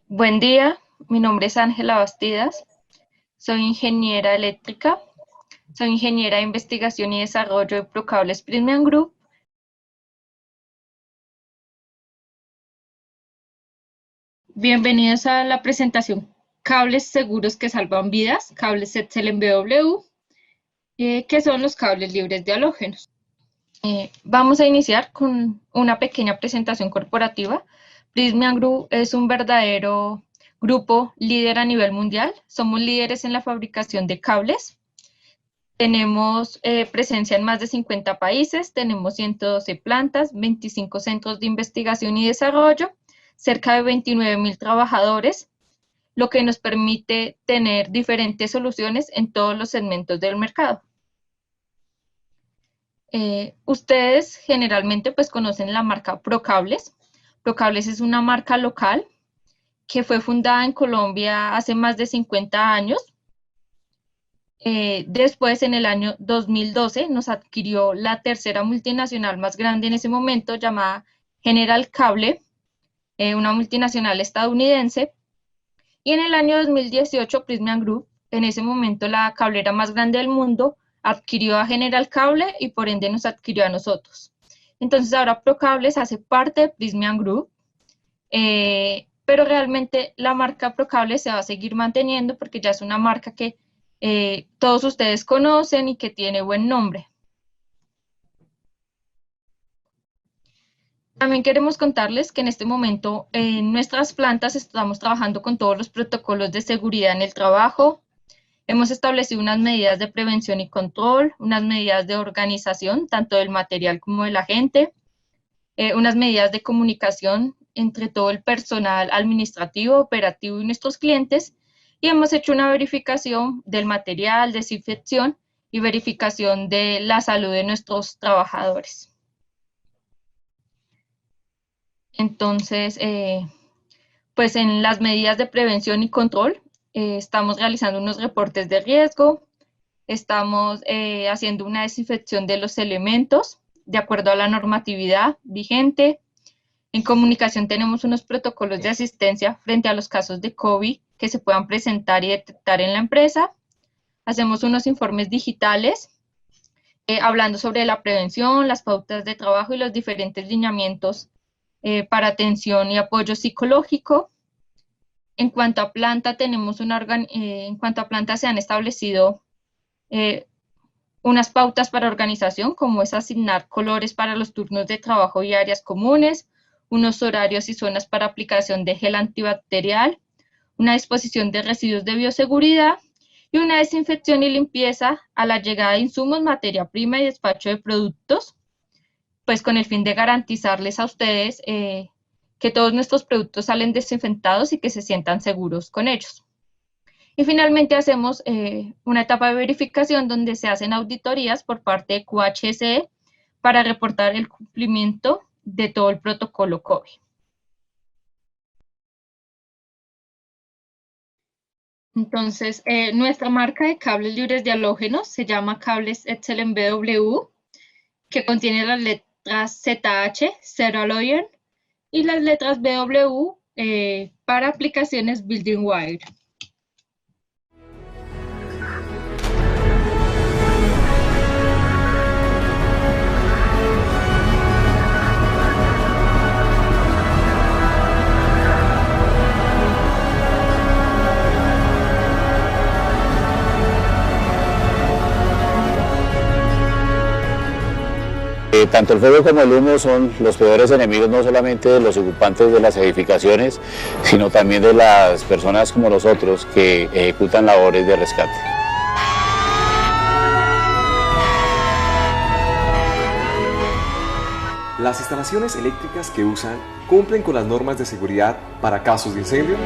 Buen día, mi nombre es Ángela Bastidas, soy ingeniera eléctrica, soy ingeniera de investigación y desarrollo de Procables Prismian Group. Bienvenidos a la presentación Cables seguros que salvan vidas, cables Etzel en BW, que son los cables libres de halógenos. Vamos a iniciar con una pequeña presentación corporativa. Prismian Group es un verdadero grupo líder a nivel mundial. Somos líderes en la fabricación de cables. Tenemos presencia en más de 50 países, tenemos 112 plantas, 25 centros de investigación y desarrollo, cerca de 29.000 trabajadores, lo que nos permite tener diferentes soluciones en todos los segmentos del mercado. Ustedes generalmente pues conocen la marca Procables. Procables es una marca local que fue fundada en Colombia hace más de 50 años. Después, en el año 2012, nos adquirió la tercera multinacional más grande en ese momento, llamada General Cable, una multinacional estadounidense. Y en el año 2018, Prismian Group, en ese momento la cablera más grande del mundo, adquirió a General Cable y por ende nos adquirió a nosotros. Entonces ahora Procables hace parte de Prismian Group, pero realmente la marca Procables se va a seguir manteniendo porque ya es una marca que todos ustedes conocen y que tiene buen nombre. También queremos contarles que en este momento en nuestras plantas estamos trabajando con todos los protocolos de seguridad en el trabajo. Hemos establecido unas medidas de prevención y control, unas medidas de organización, tanto del material como de la gente, unas medidas de comunicación entre todo el personal administrativo, operativo y nuestros clientes, y hemos hecho una verificación del material, desinfección y verificación de la salud de nuestros trabajadores. Entonces, pues en las medidas de prevención y control, estamos realizando unos reportes de riesgo, estamos haciendo una desinfección de los elementos de acuerdo a la normatividad vigente. En comunicación tenemos unos protocolos de asistencia frente a los casos de COVID que se puedan presentar y detectar en la empresa. Hacemos unos informes digitales hablando sobre la prevención, las pautas de trabajo y los diferentes lineamientos para atención y apoyo psicológico. En cuanto a planta, en cuanto a planta se han establecido unas pautas para organización, como es asignar colores para los turnos de trabajo y áreas comunes, unos horarios y zonas para aplicación de gel antibacterial, una disposición de residuos de bioseguridad y una desinfección y limpieza a la llegada de insumos, materia prima y despacho de productos, pues con el fin de garantizarles a ustedes que todos nuestros productos salen desinfectados y que se sientan seguros con ellos. Y finalmente hacemos una etapa de verificación donde se hacen auditorías por parte de QHSE para reportar el cumplimiento de todo el protocolo COVID. Entonces, nuestra marca de cables libres de halógenos se llama Cables Etzel en BW, que contiene las letras ZH, Zero Halogen, y las letras BW para aplicaciones Building Wire. Tanto el fuego como el humo son los peores enemigos no solamente de los ocupantes de las edificaciones, sino también de las personas como nosotros que ejecutan labores de rescate. ¿Las instalaciones eléctricas que usan cumplen con las normas de seguridad para casos de incendio?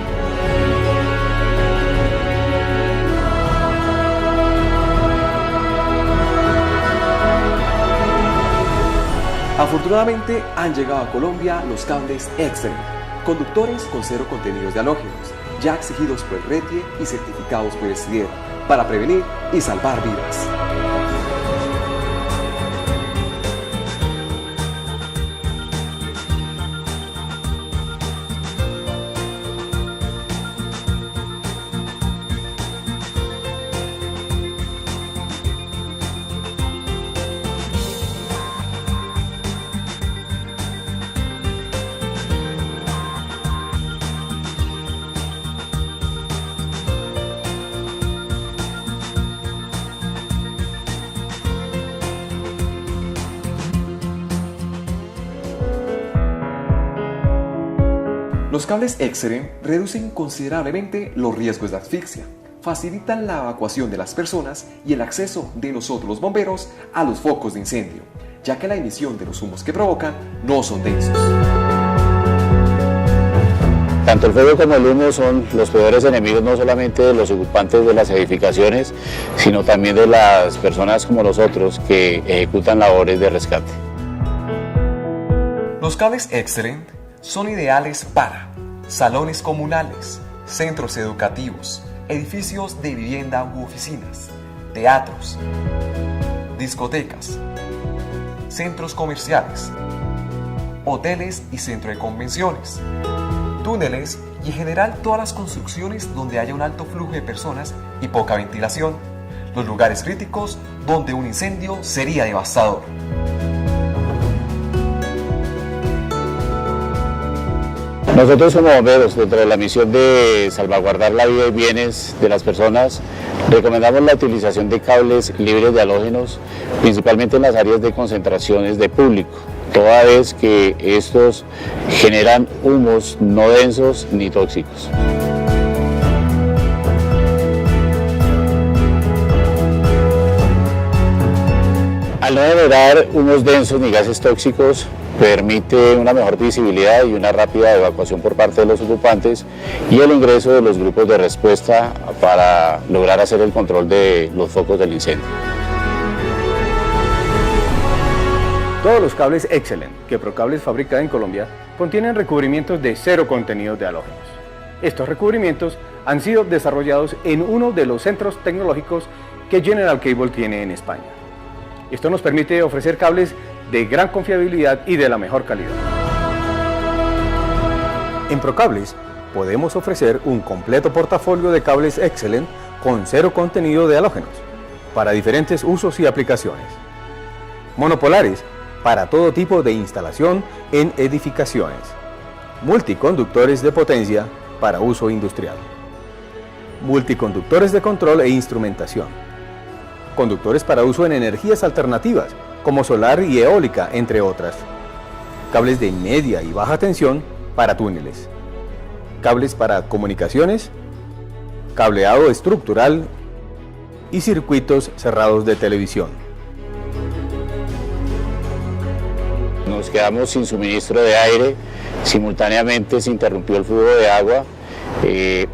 Afortunadamente han llegado a Colombia los cables Etzel, conductores con cero contenidos de halógenos, ya exigidos por el RETIE y certificados por el CIDER, para prevenir y salvar vidas. Los cables Excellent reducen considerablemente los riesgos de asfixia, facilitan la evacuación de las personas y el acceso de nosotros los bomberos a los focos de incendio, ya que la emisión de los humos que provocan no son densos. Tanto el fuego como el humo son los peores enemigos no solamente de los ocupantes de las edificaciones, sino también de las personas como nosotros que ejecutan labores de rescate. Los cables Excellent son ideales para salones comunales, centros educativos, edificios de vivienda u oficinas, teatros, discotecas, centros comerciales, hoteles y centro de convenciones, túneles y en general todas las construcciones donde haya un alto flujo de personas y poca ventilación, los lugares críticos donde un incendio sería devastador. Nosotros como bomberos, dentro de la misión de salvaguardar la vida y bienes de las personas, recomendamos la utilización de cables libres de halógenos, principalmente en las áreas de concentraciones de público, toda vez que estos generan humos no densos ni tóxicos. Al no generar humos densos ni gases tóxicos, permite una mejor visibilidad y una rápida evacuación por parte de los ocupantes y el ingreso de los grupos de respuesta para lograr hacer el control de los focos del incendio. Todos los cables Excellent que Procables fabrica en Colombia contienen recubrimientos de cero contenido de halógenos. Estos recubrimientos han sido desarrollados en uno de los centros tecnológicos que General Cable tiene en España. Esto nos permite ofrecer cables de gran confiabilidad y de la mejor calidad. En Procables podemos ofrecer un completo portafolio de cables Excellent con cero contenido de halógenos para diferentes usos y aplicaciones. Monopolares para todo tipo de instalación en edificaciones. Multiconductores de potencia para uso industrial. Multiconductores de control e instrumentación. Conductores para uso en energías alternativas como solar y eólica, entre otras. Cables de media y baja tensión para túneles. Cables para comunicaciones, cableado estructural y circuitos cerrados de televisión. Nos quedamos sin suministro de aire, simultáneamente se interrumpió el flujo de agua.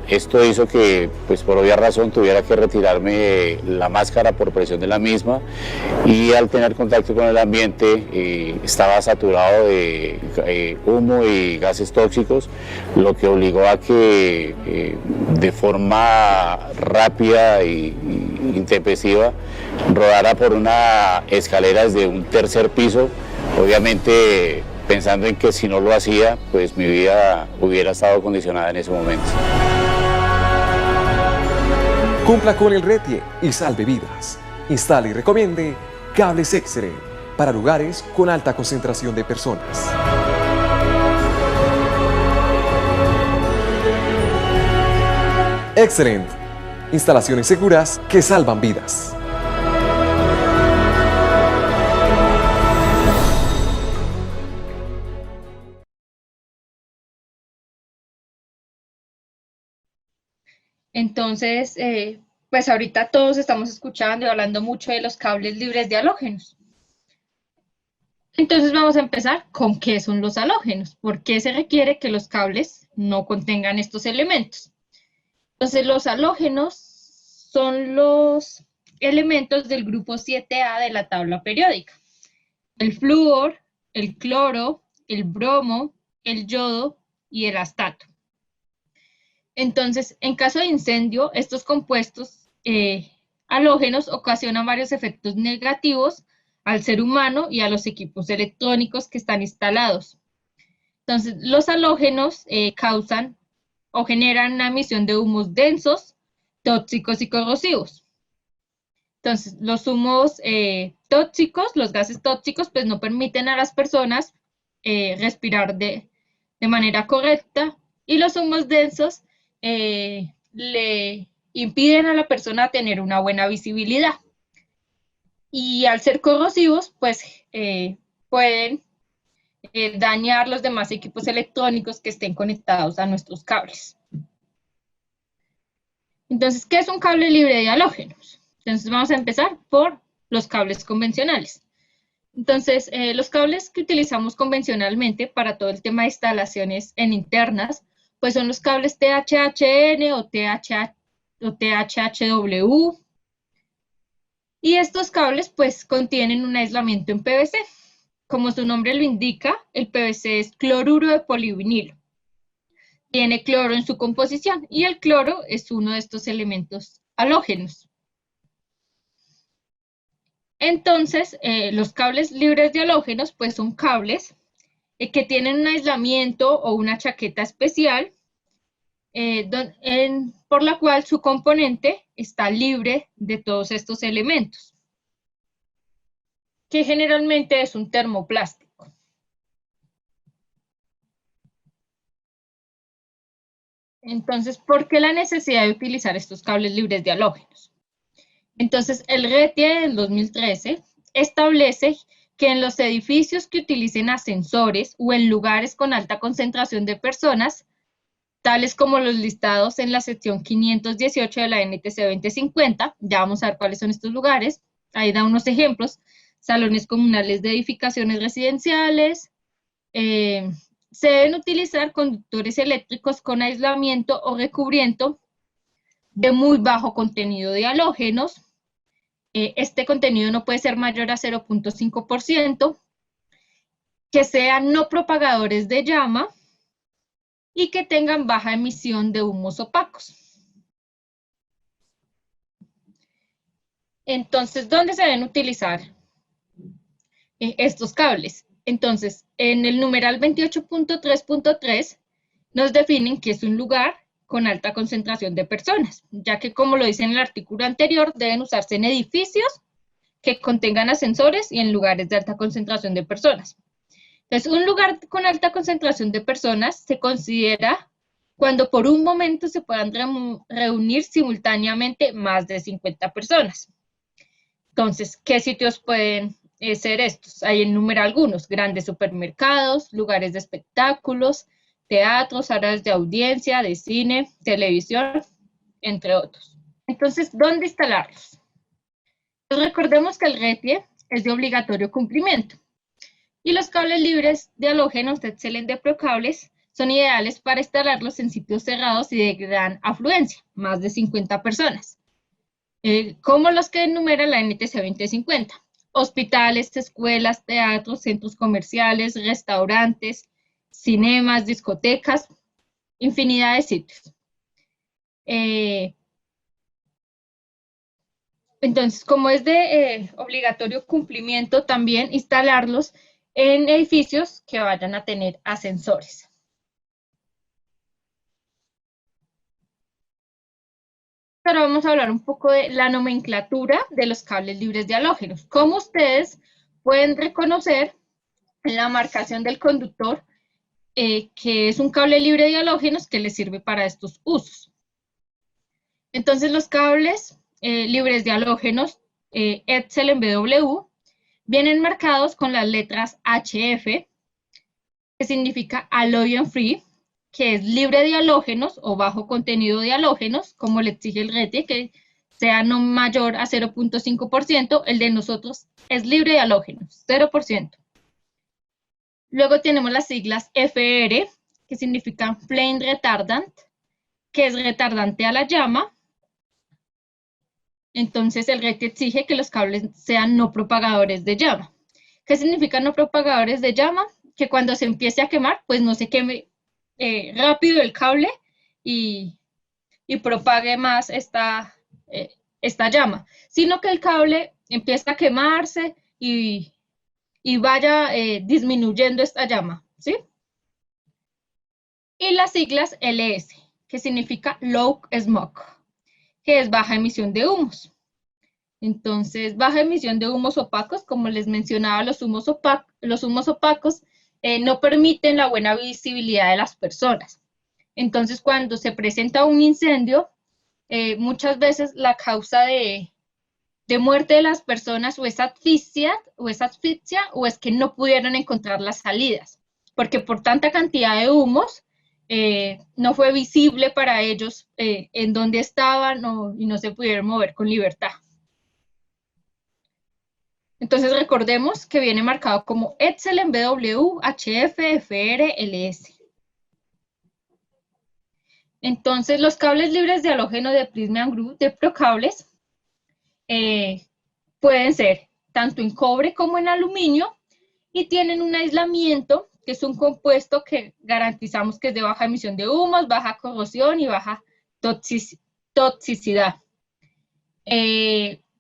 Esto hizo que, pues por obvia razón, tuviera que retirarme la máscara por presión de la misma y al tener contacto con el ambiente estaba saturado de humo y gases tóxicos, lo que obligó a que de forma rápida e intempestiva rodara por una escalera desde un tercer piso, obviamente pensando en que si no lo hacía, pues mi vida hubiera estado condicionada en ese momento. Cumpla con el RETIE y salve vidas. Instale y recomiende cables Excellent para lugares con alta concentración de personas. Excellent. Instalaciones seguras que salvan vidas. Entonces, pues ahorita todos estamos escuchando y hablando mucho de los cables libres de halógenos. Entonces vamos a empezar con qué son los halógenos, por qué se requiere que los cables no contengan estos elementos. Entonces los halógenos son los elementos del grupo 7A de la tabla periódica. El flúor, el cloro, el bromo, el yodo y el astato. Entonces, en caso de incendio, estos compuestos halógenos ocasionan varios efectos negativos al ser humano y a los equipos electrónicos que están instalados. Entonces, los halógenos causan o generan una emisión de humos densos, tóxicos y corrosivos. Entonces, los humos tóxicos, los gases tóxicos, pues no permiten a las personas respirar de manera correcta, y los humos densos le impiden a la persona tener una buena visibilidad. Y al ser corrosivos, pues pueden dañar los demás equipos electrónicos que estén conectados a nuestros cables. Entonces, ¿qué es un cable libre de halógenos? Entonces, vamos a empezar por los cables convencionales. Entonces, los cables que utilizamos convencionalmente para todo el tema de instalaciones en internas, pues son los cables THHN o THHW. Y estos cables, pues, contienen un aislamiento en PVC. Como su nombre lo indica, el PVC es cloruro de polivinilo. Tiene cloro en su composición y el cloro es uno de estos elementos halógenos. Entonces, los cables libres de halógenos, pues son cables que tienen un aislamiento o una chaqueta especial por la cual su componente está libre de todos estos elementos, que generalmente es un termoplástico. Entonces, ¿por qué la necesidad de utilizar estos cables libres de halógenos? Entonces, el RETIE del 2013 establece que en los edificios que utilicen ascensores o en lugares con alta concentración de personas, tales como los listados en la sección 518 de la NTC 2050, ya vamos a ver cuáles son estos lugares, ahí da unos ejemplos, salones comunales de edificaciones residenciales, se deben utilizar conductores eléctricos con aislamiento o recubrimiento de muy bajo contenido de halógenos. Este contenido no puede ser mayor a 0.5%, que sean no propagadores de llama y que tengan baja emisión de humos opacos. Entonces, ¿dónde se deben utilizar estos cables? Entonces, en el numeral 28.3.3 nos definen que es un lugar con alta concentración de personas, ya que como lo dice en el artículo anterior, deben usarse en edificios que contengan ascensores y en lugares de alta concentración de personas. Entonces, un lugar con alta concentración de personas se considera cuando por un momento se puedan reunir simultáneamente más de 50 personas. Entonces, ¿qué sitios pueden ser estos? Ahí enumera algunos: grandes supermercados, lugares de espectáculos, teatros, áreas de audiencia, de cine, televisión, entre otros. Entonces, ¿dónde instalarlos? Pues recordemos que el RETIE es de obligatorio cumplimiento y los cables libres de halógenos de excelente procables son ideales para instalarlos en sitios cerrados y de gran afluencia, más de 50 personas, como los que enumera la NTC 2050. Hospitales, escuelas, teatros, centros comerciales, restaurantes, cinemas, discotecas, infinidad de sitios. Entonces, como es de obligatorio cumplimiento, también instalarlos en edificios que vayan a tener ascensores. Ahora vamos a hablar un poco de la nomenclatura de los cables libres de halógenos. Como ustedes pueden reconocer en la marcación del conductor, que es un cable libre de halógenos que les sirve para estos usos. Entonces, los cables libres de halógenos ETSL-BW vienen marcados con las letras HF, que significa halogen free, que es libre de halógenos o bajo contenido de halógenos, como le exige el RETIE, que sea no mayor a 0.5%, el de nosotros es libre de halógenos, 0%. Luego tenemos las siglas FR, que significan flame retardant, que es retardante a la llama. Entonces el RETIE exige que los cables sean no propagadores de llama. ¿Qué significa no propagadores de llama? Que cuando se empiece a quemar, pues no se queme rápido el cable y propague más esta llama, sino que el cable empiece a quemarse y vaya disminuyendo esta llama, ¿sí? Y las siglas LS, que significa Low Smoke, que es baja emisión de humos. Entonces, baja emisión de humos opacos, como les mencionaba, los humos opacos no permiten la buena visibilidad de las personas. Entonces, cuando se presenta un incendio, muchas veces la causa de de muerte de las personas o es asfixia o es que no pudieron encontrar las salidas, porque por tanta cantidad de humos no fue visible para ellos en dónde estaban y no se pudieron mover con libertad. Entonces recordemos que viene marcado como Epsilon, BW, HF, FR, LS. Entonces los cables libres de halógeno de Prysmian Group de Procables pueden ser tanto en cobre como en aluminio y tienen un aislamiento que es un compuesto que garantizamos que es de baja emisión de humos, baja corrosión y baja toxicidad.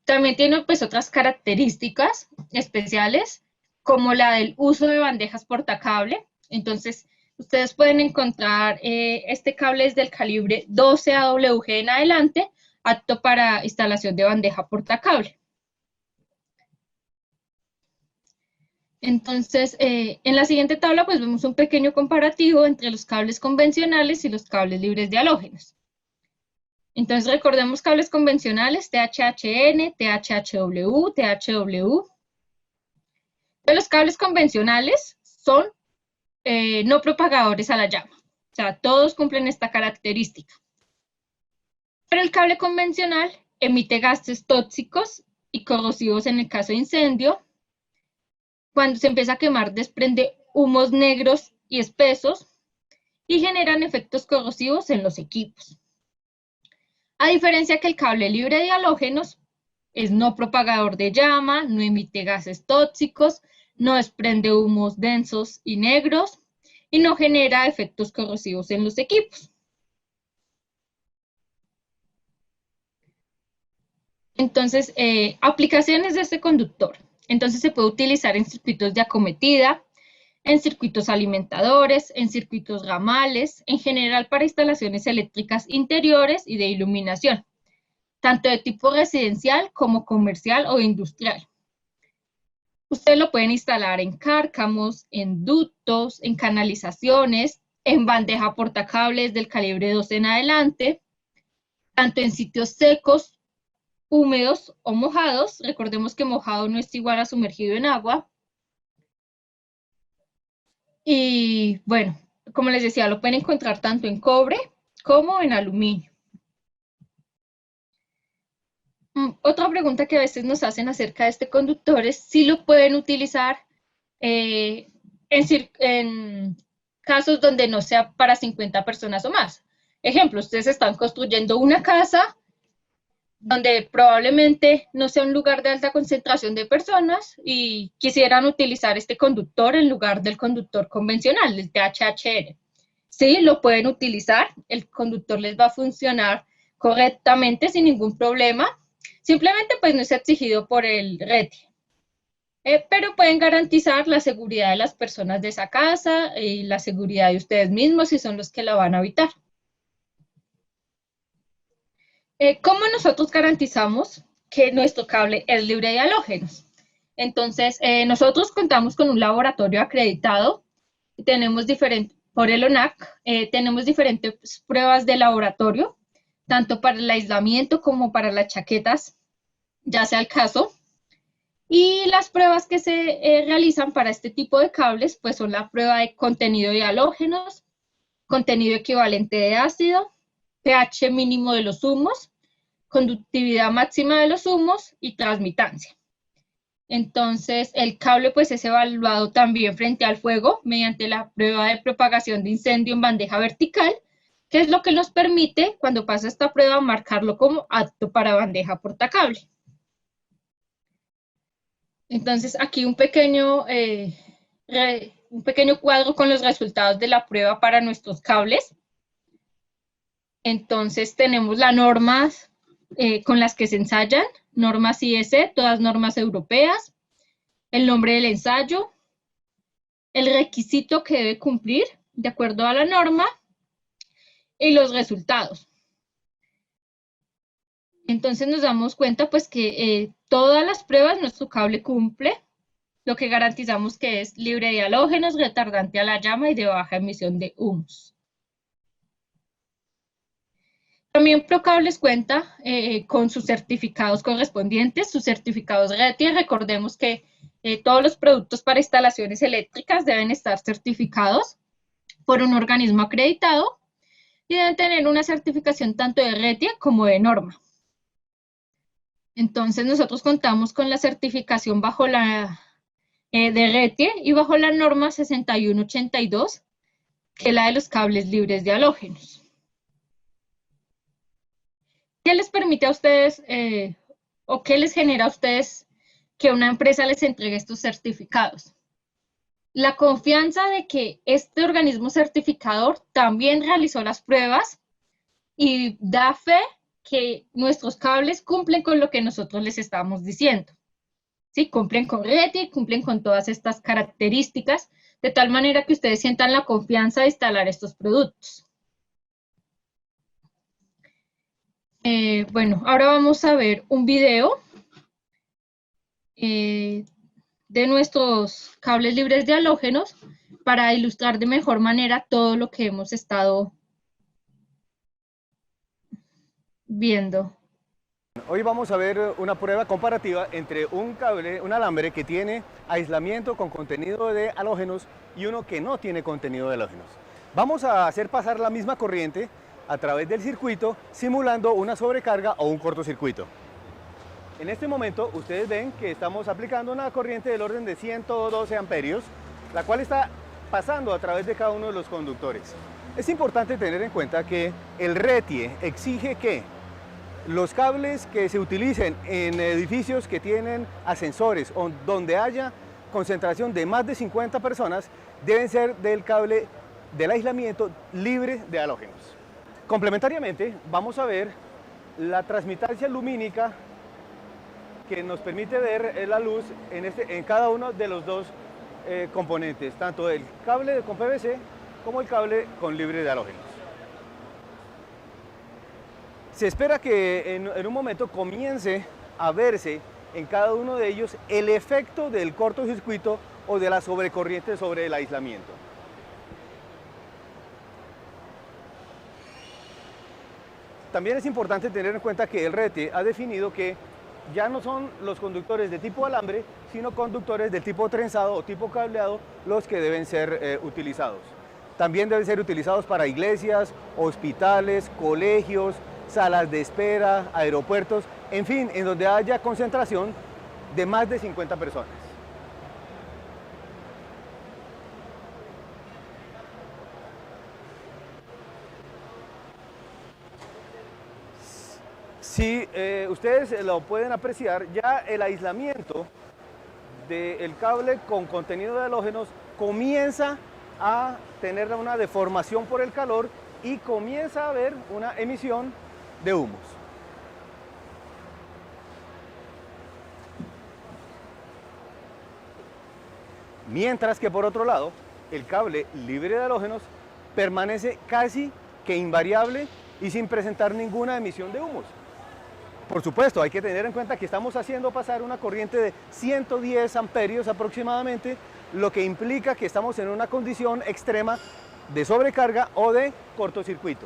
También tiene pues otras características especiales como la del uso de bandejas portacable. Entonces ustedes pueden encontrar este cable es del calibre 12 AWG en adelante, apto para instalación de bandeja portacable. Entonces, en la siguiente tabla pues vemos un pequeño comparativo entre los cables convencionales y los cables libres de halógenos. Entonces recordemos cables convencionales, THHN, THHW, THW. Los cables convencionales son no propagadores a la llama. O sea, todos cumplen esta característica. Pero el cable convencional emite gases tóxicos y corrosivos en el caso de incendio. Cuando se empieza a quemar, desprende humos negros y espesos y generan efectos corrosivos en los equipos. A diferencia que el cable libre de halógenos es no propagador de llama, no emite gases tóxicos, no desprende humos densos y negros y no genera efectos corrosivos en los equipos. Entonces, aplicaciones de este conductor. Entonces se puede utilizar en circuitos de acometida, en circuitos alimentadores, en circuitos ramales, en general para instalaciones eléctricas interiores y de iluminación, tanto de tipo residencial como comercial o industrial. Ustedes lo pueden instalar en cárcamos, en ductos, en canalizaciones, en bandeja portacables del calibre 12 en adelante, tanto en sitios secos, húmedos o mojados. Recordemos que mojado no es igual a sumergido en agua. Y bueno, como les decía, lo pueden encontrar tanto en cobre como en aluminio. Otra pregunta que a veces nos hacen acerca de este conductor es si lo pueden utilizar en casos donde no sea para 50 personas o más. Ejemplo, ustedes están construyendo una casa donde probablemente no sea un lugar de alta concentración de personas y quisieran utilizar este conductor en lugar del conductor convencional, del THHN. Sí, lo pueden utilizar, el conductor les va a funcionar correctamente sin ningún problema. Simplemente pues no es exigido por el RETI. Pero pueden garantizar la seguridad de las personas de esa casa y la seguridad de ustedes mismos si son los que la van a habitar. ¿Cómo nosotros garantizamos que nuestro cable es libre de halógenos? Entonces, nosotros contamos con un laboratorio acreditado, tenemos por el ONAC, tenemos diferentes pruebas de laboratorio, tanto para el aislamiento como para las chaquetas, ya sea el caso. Y las pruebas que se realizan para este tipo de cables, pues son la prueba de contenido de halógenos, contenido equivalente de ácido, pH mínimo de los humos, conductividad máxima de los humos y transmitancia. Entonces, el cable pues es evaluado también frente al fuego mediante la prueba de propagación de incendio en bandeja vertical, que es lo que nos permite, cuando pasa esta prueba, marcarlo como apto para bandeja portacable. Entonces, aquí un pequeño cuadro con los resultados de la prueba para nuestros cables. Entonces, tenemos las normas con las que se ensayan, normas IEC, todas normas europeas, el nombre del ensayo, el requisito que debe cumplir de acuerdo a la norma y los resultados. Entonces nos damos cuenta pues que todas las pruebas nuestro cable cumple, lo que garantizamos que es libre de halógenos, retardante a la llama y de baja emisión de humos. También Procables cuenta con sus certificados correspondientes, sus certificados RETIE. Recordemos que todos los productos para instalaciones eléctricas deben estar certificados por un organismo acreditado y deben tener una certificación tanto de RETIE como de norma. Entonces, nosotros contamos con la certificación bajo la de RETIE y bajo la norma 6182, que es la de los cables libres de halógenos. ¿Qué les permite a ustedes o qué les genera a ustedes que una empresa les entregue estos certificados? La confianza de que este organismo certificador también realizó las pruebas y da fe que nuestros cables cumplen con lo que nosotros les estamos diciendo. ¿Sí? Cumplen con RETIE, cumplen con todas estas características, de tal manera que ustedes sientan la confianza de instalar estos productos. Bueno, ahora vamos a ver un video de nuestros cables libres de halógenos para ilustrar de mejor manera todo lo que hemos estado viendo. Hoy vamos a ver una prueba comparativa entre un cable, un alambre que tiene aislamiento con contenido de halógenos y uno que no tiene contenido de halógenos. Vamos a hacer pasar la misma corriente a través del circuito simulando una sobrecarga o un cortocircuito. En este momento ustedes ven que estamos aplicando una corriente del orden de 112 amperios, la cual está pasando a través de cada uno de los conductores. Es importante tener en cuenta que el RETIE exige que los cables que se utilicen en edificios que tienen ascensores o donde haya concentración de más de 50 personas deben ser del cable del aislamiento libre de halógenos. Complementariamente vamos a ver la transmitancia lumínica que nos permite ver la luz en cada uno de los dos componentes, tanto el cable con PVC como el cable con libre de halógenos. Se espera que en un momento comience a verse en cada uno de ellos el efecto del cortocircuito o de la sobrecorriente sobre el aislamiento. También es importante tener en cuenta que el RETIE ha definido que ya no son los conductores de tipo alambre, sino conductores de tipo trenzado o tipo cableado los que deben ser utilizados. También deben ser utilizados para iglesias, hospitales, colegios, salas de espera, aeropuertos, en fin, en donde haya concentración de más de 50 personas. Si ustedes lo pueden apreciar, ya el aislamiento del cable con contenido de halógenos comienza a tener una deformación por el calor y comienza a haber una emisión de humos. Mientras que por otro lado, el cable libre de halógenos permanece casi que invariable y sin presentar ninguna emisión de humos. Por supuesto, hay que tener en cuenta que estamos haciendo pasar una corriente de 110 amperios aproximadamente, lo que implica que estamos en una condición extrema de sobrecarga o de cortocircuito.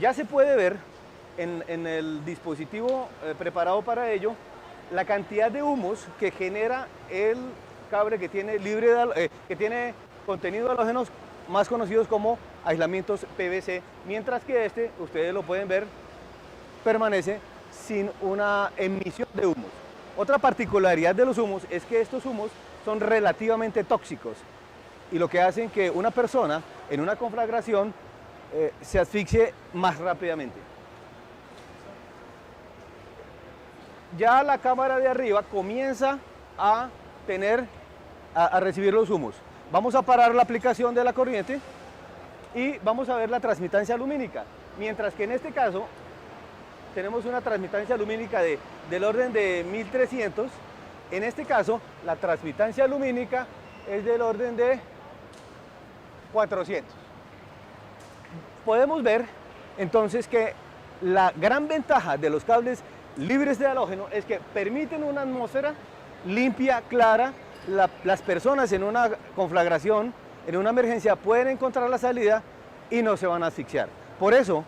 Ya se puede ver en el dispositivo preparado para ello la cantidad de humos que genera el cable que tiene, que tiene contenido de halógenos, más conocidos como aislamientos PVC, mientras que este, ustedes lo pueden ver, permanece sin una emisión de humos. Otra particularidad de los humos es que estos humos son relativamente tóxicos y lo que hacen que una persona en una conflagración se asfixie más rápidamente. Ya la cámara de arriba comienza a recibir los humos. Vamos a parar la aplicación de la corriente y vamos a ver la transmitancia lumínica, mientras que en este caso tenemos una transmitancia lumínica del orden de 1300. En este caso, la transmitancia lumínica es del orden de 400. Podemos ver entonces que la gran ventaja de los cables libres de halógeno es que permiten una atmósfera limpia, clara. Las personas en una conflagración, en una emergencia, pueden encontrar la salida y no se van a asfixiar. Por eso,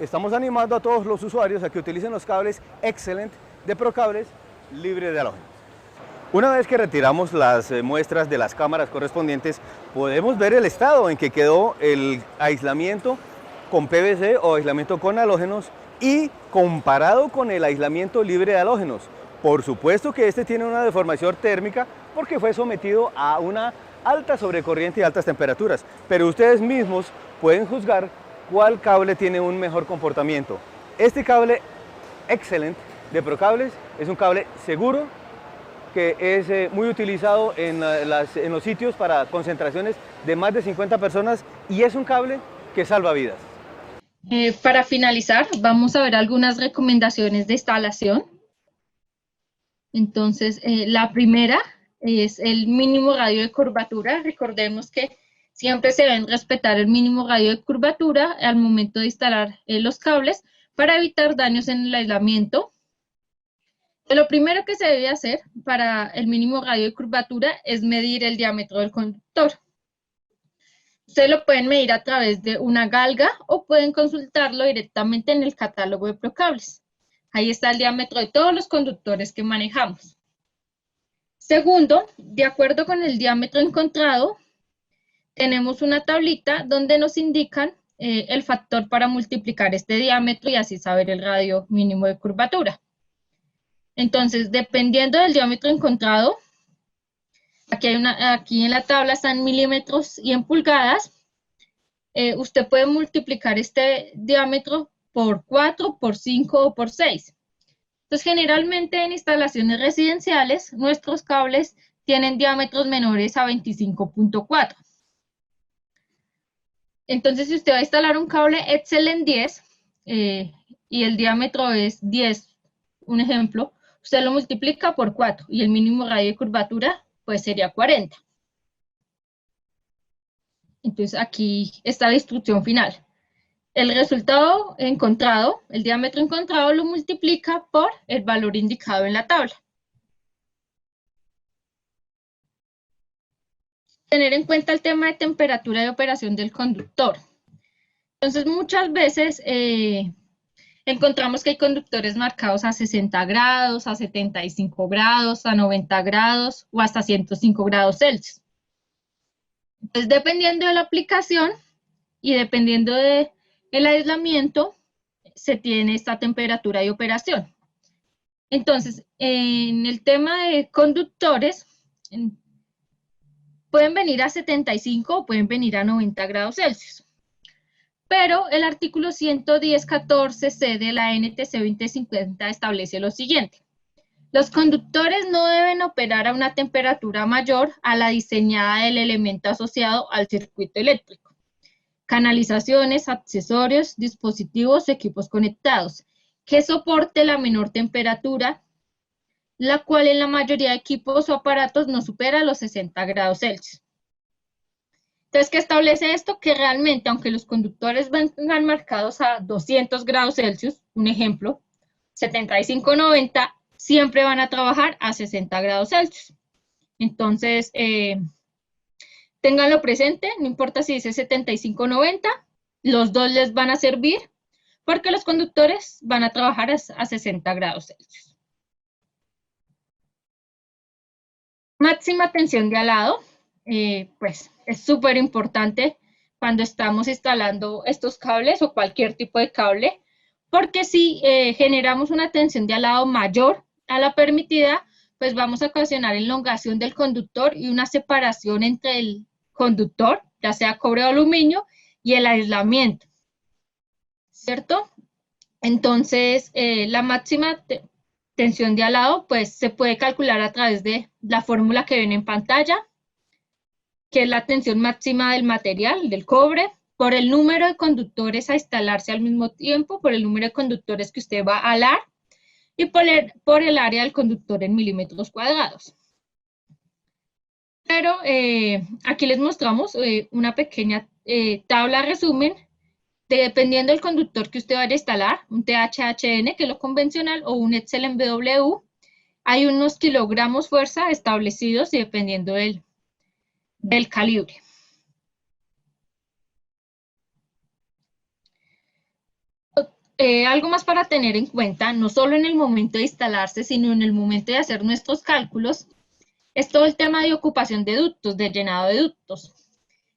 estamos animando a todos los usuarios a que utilicen los cables Excellent de Procables libre de halógenos. Una vez que retiramos las muestras de las cámaras correspondientes, podemos ver el estado en que quedó el aislamiento con PVC o aislamiento con halógenos y comparado con el aislamiento libre de halógenos. Por supuesto que este tiene una deformación térmica porque fue sometido a una alta sobrecorriente y altas temperaturas, pero ustedes mismos pueden juzgar cuál cable tiene un mejor comportamiento. Este cable Excellent de Procables es un cable seguro que es muy utilizado en los sitios para concentraciones de más de 50 personas y es un cable que salva vidas. Para finalizar, vamos a ver algunas recomendaciones de instalación. Entonces, la primera es el mínimo radio de curvatura. Recordemos que siempre se deben respetar el mínimo radio de curvatura al momento de instalar los cables para evitar daños en el aislamiento. Lo primero que se debe hacer para el mínimo radio de curvatura es medir el diámetro del conductor. Ustedes lo pueden medir a través de una galga o pueden consultarlo directamente en el catálogo de Procables. Ahí está el diámetro de todos los conductores que manejamos. Segundo, de acuerdo con el diámetro encontrado, tenemos una tablita donde nos indican el factor para multiplicar este diámetro y así saber el radio mínimo de curvatura. Entonces, dependiendo del diámetro encontrado, aquí en la tabla están en milímetros y en pulgadas, usted puede multiplicar este diámetro por 4, por 5 o por 6. Entonces, generalmente en instalaciones residenciales, nuestros cables tienen diámetros menores a 25.4. Entonces, si usted va a instalar un cable Excellent 10 y el diámetro es 10, un ejemplo, usted lo multiplica por 4 y el mínimo radio de curvatura pues sería 40. Entonces aquí está la instrucción final. El resultado encontrado, el diámetro encontrado lo multiplica por el valor indicado en la tabla. Tener en cuenta el tema de temperatura de operación del conductor. Entonces muchas veces encontramos que hay conductores marcados a 60 grados, a 75 grados, a 90 grados o hasta 105 grados Celsius. Entonces, dependiendo de la aplicación y dependiendo del aislamiento, se tiene esta temperatura de operación. Entonces, en el tema de conductores, pueden venir a 75 o pueden venir a 90 grados Celsius. Pero el artículo 110.14c de la NTC 2050 establece lo siguiente. Los conductores no deben operar a una temperatura mayor a la diseñada del elemento asociado al circuito eléctrico. Canalizaciones, accesorios, dispositivos, equipos conectados, que soporte la menor temperatura, la cual en la mayoría de equipos o aparatos no supera los 60 grados Celsius. Entonces, ¿qué establece esto? Que realmente, aunque los conductores vengan marcados a 200 grados Celsius, un ejemplo, 75-90, siempre van a trabajar a 60 grados Celsius. Entonces, ténganlo presente, no importa si dice 75-90, los dos les van a servir, porque los conductores van a trabajar a 60 grados Celsius. Máxima tensión de alado, pues es súper importante cuando estamos instalando estos cables o cualquier tipo de cable, porque si generamos una tensión de alado mayor a la permitida, pues vamos a ocasionar elongación del conductor y una separación entre el conductor, ya sea cobre o aluminio, y el aislamiento, ¿cierto? Entonces, la máxima tensión de alado, pues se puede calcular a través de la fórmula que ven en pantalla, que es la tensión máxima del material, del cobre, por el número de conductores a instalarse al mismo tiempo, por el número de conductores que usted va a alar, y por el área del conductor en milímetros cuadrados. Pero aquí les mostramos una pequeña tabla resumen de, dependiendo del conductor que usted vaya a instalar, un THHN, que es lo convencional, o un Excellent BW, hay unos kilogramos fuerza establecidos y dependiendo del calibre. algo más para tener en cuenta, no solo en el momento de instalarse, sino en el momento de hacer nuestros cálculos, es todo el tema de ocupación de ductos, de llenado de ductos.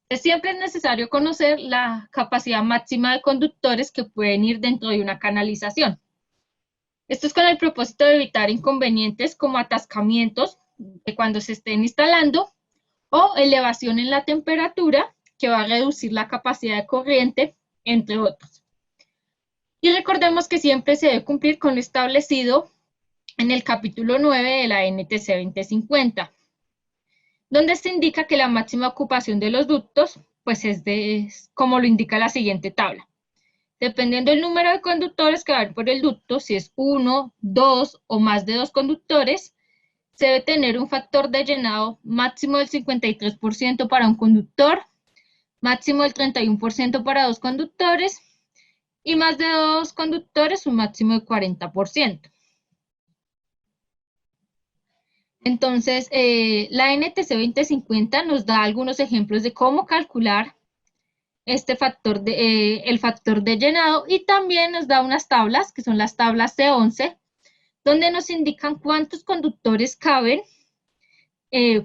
Siempre es necesario conocer la capacidad máxima de conductores que pueden ir dentro de una canalización. Esto es con el propósito de evitar inconvenientes como atascamientos de cuando se estén instalando o elevación en la temperatura que va a reducir la capacidad de corriente, entre otros. Y recordemos que siempre se debe cumplir con lo establecido en el capítulo 9 de la NTC 2050, donde se indica que la máxima ocupación de los ductos pues es como lo indica la siguiente tabla. Dependiendo del número de conductores que va a haber por el ducto, si es 1, 2 o más de 2 conductores, se debe tener un factor de llenado máximo del 53% para un conductor, máximo del 31% para 2 conductores y más de 2 conductores un máximo de 40%. Entonces, la NTC 2050 nos da algunos ejemplos de cómo calcular el factor de llenado y también nos da unas tablas, que son las tablas C11, donde nos indican cuántos conductores caben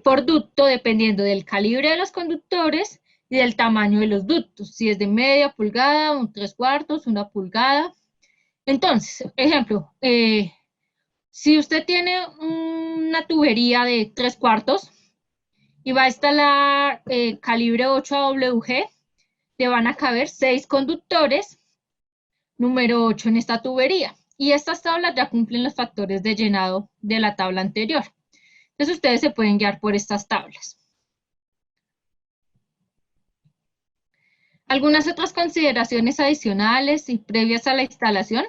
por ducto, dependiendo del calibre de los conductores y del tamaño de los ductos, si es de media pulgada, un 3/4, una pulgada. Entonces, ejemplo, si usted tiene una tubería de 3/4 y va a instalar calibre 8 AWG, le van a caber 6 conductores, número 8 en esta tubería. Y estas tablas ya cumplen los factores de llenado de la tabla anterior. Entonces ustedes se pueden guiar por estas tablas. Algunas otras consideraciones adicionales y previas a la instalación.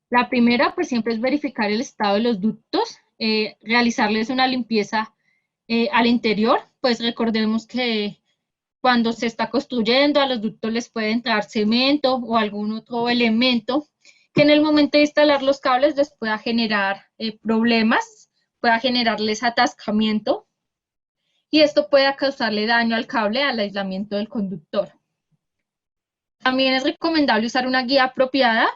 La primera, pues siempre es verificar el estado de los ductos, realizarles una limpieza al interior, pues recordemos que cuando se está construyendo a los ductos les puede entrar cemento o algún otro elemento que en el momento de instalar los cables les pueda generar problemas, pueda generarles atascamiento y esto pueda causarle daño al cable, al aislamiento del conductor. También es recomendable usar una guía apropiada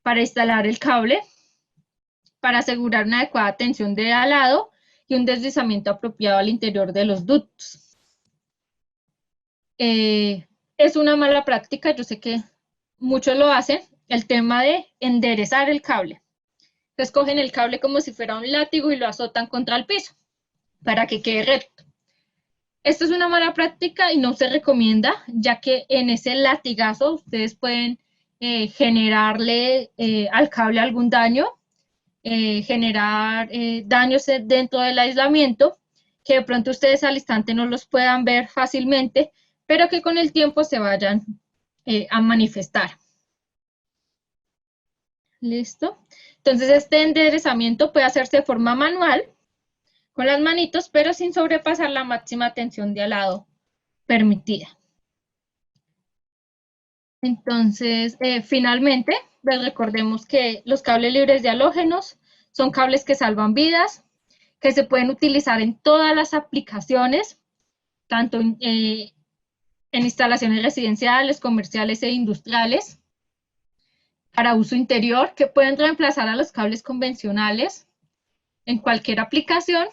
para instalar el cable, para asegurar una adecuada tensión de alado y un deslizamiento apropiado al interior de los ductos. Es una mala práctica, yo sé que muchos lo hacen, el tema de enderezar el cable. Entonces cogen el cable como si fuera un látigo y lo azotan contra el piso para que quede recto. Esto es una mala práctica y no se recomienda, ya que en ese latigazo ustedes pueden generarle al cable algún daño, generar daños dentro del aislamiento, que de pronto ustedes al instante no los puedan ver fácilmente, pero que con el tiempo se vayan a manifestar. ¿Listo? Entonces este enderezamiento puede hacerse de forma manual, con las manitos, pero sin sobrepasar la máxima tensión de alado permitida. Entonces, finalmente, pues recordemos que los cables libres de halógenos son cables que salvan vidas, que se pueden utilizar en todas las aplicaciones, tanto en instalaciones residenciales, comerciales e industriales, para uso interior, que pueden reemplazar a los cables convencionales en cualquier aplicación,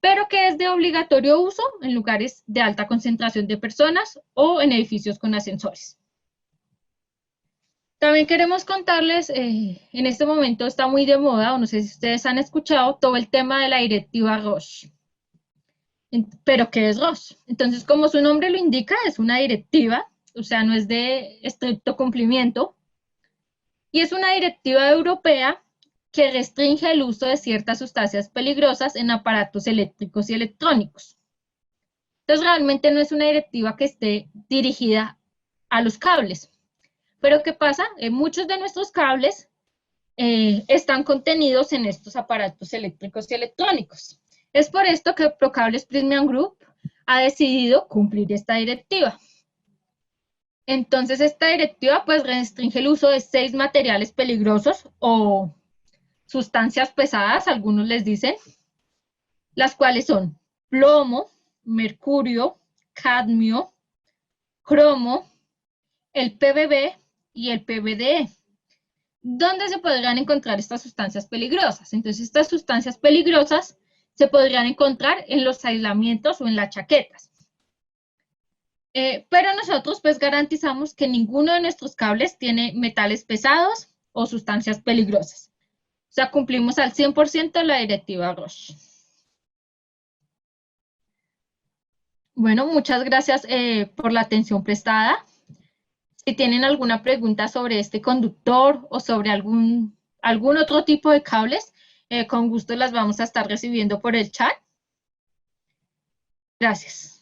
pero que es de obligatorio uso en lugares de alta concentración de personas o en edificios con ascensores. También queremos contarles, en este momento está muy de moda, o no sé si ustedes han escuchado, todo el tema de la directiva ROHS. ¿Pero qué es ROHS? Entonces, como su nombre lo indica, es una directiva, o sea, no es de estricto cumplimiento, y es una directiva europea que restringe el uso de ciertas sustancias peligrosas en aparatos eléctricos y electrónicos. Entonces, realmente no es una directiva que esté dirigida a los cables. Pero ¿qué pasa? Muchos de nuestros cables están contenidos en estos aparatos eléctricos y electrónicos. Es por esto que Procables Prysmian Group ha decidido cumplir esta directiva. Entonces, esta directiva pues restringe el uso de 6 materiales peligrosos o sustancias pesadas, algunos les dicen, las cuales son plomo, mercurio, cadmio, cromo, el PBB y el PVDE. ¿Dónde se podrán encontrar estas sustancias peligrosas? Entonces, estas sustancias peligrosas se podrían encontrar en los aislamientos o en las chaquetas. Pero nosotros pues garantizamos que ninguno de nuestros cables tiene metales pesados o sustancias peligrosas. O sea, cumplimos al 100% la directiva RoHS. Bueno, muchas gracias por la atención prestada. Si tienen alguna pregunta sobre este conductor o sobre algún otro tipo de cables, con gusto las vamos a estar recibiendo por el chat. Gracias.